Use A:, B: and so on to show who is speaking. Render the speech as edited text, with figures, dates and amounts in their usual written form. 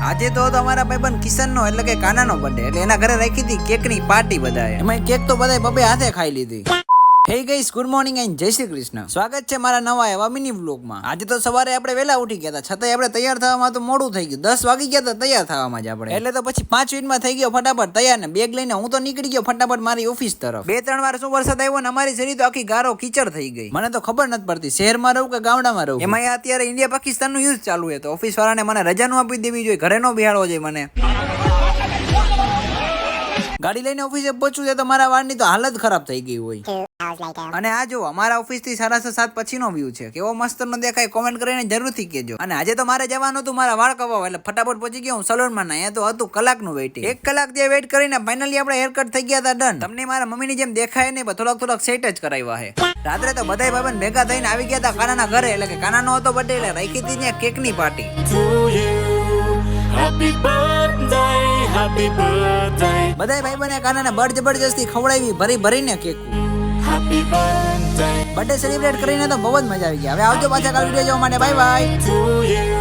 A: આજે તો અમારા ભાઈબંધ કિશનનો એટલે કે કાનાનો બર્થડે એટલે એના ઘરે રાખી હતી કેકની પાર્ટી બધાએ. એમાં કેક તો બધાએ બબે હાથે ખાઈ લીધી. હે ગાઈસ, ગુડ મોર્નિંગ એન્ડ જય શ્રી કૃષ્ણ. સ્વાગત છે મારા નવા એવા મિની વ્લોગમાં. આજે તો સવારે આપણે વહેલા ઉઠી ગયા હતા, છતાંય આપણે તૈયાર થવામાં તો મોડું થઈ ગયું. 10 વાગી ગયા હતા તૈયાર થવામાં જ આપણે. એટલે તો પછી 5 મિનિટમાં થઈ ગયો ફટાફટ તૈયાર ને બેગ લઈને હું તો નીકળી ગયો ફટાફટ મારી ઓફિસ તરફ. 2-3 વાર શું વરસાદ આવ્યો ને અમારી શેરી તો આખી ગારો કીચડ થઈ ગઈ. મને તો ખબર નથી પડતી શહેરમાં રહું કે ગામડામાં રહું. એમાં અત્યારે ઇન્ડિયા પાકિસ્તાનનું યુદ્ધ ચાલુ છે તો ઓફિસ વાળાને મને રજાનું આપી દેવી જોઈએ, ઘરે નો બિહાડવો જોઈએ મને. ગાડી લઈને ઓફિસે પહોંચું છે તો મારા વાળની તો હાલત ખરાબ થઈ ગઈ હોય. અને આ જો અમારા ઓફિસ થી 7:30 પછીનો વ્યૂ છે, કેવો મસ્ત નો દેખાય કોમેન્ટ કરીને જરૂરથી કહેજો. અને આજે તો મારે જવાનું હતું મારા વાળ કપાવવા એટલે ફટાફટ પહોંચી ગયો હું સલૂનમાં. ના અહીંયા તો હતું કલાકનું વેઇટિંગ. 1 કલાક જે વેઇટ કરીને ફાઇનલી આપણે હેર કટ થઈ ગયા હતા ડન. તમને મારા મમ્મીની જેમ દેખાય નહીં પણ થોડાક સેટ જ કરાવ્યા છે. રાત્રે તો બધાય ભાઈબંધ ભેગા થઈને આવી ગયા હતા કાનાના ઘરે, એટલે કે કાનાનો હતો બર્થડે એટલે રાખી હતી ત્યાં કેકની પાર્ટી.
B: Happy birthday.
A: બધાય ભાઈબંધે કાનાને જબરજસ્તી ખવડાવી ભરીને cake.
B: Happy birthday
A: birthday celebrate કરીને તો બહુ જ મજા આવી ગઈ. હવે આવજો પાછા કાલ વિડીયો જોવા માટે. Bye bye.
B: to you.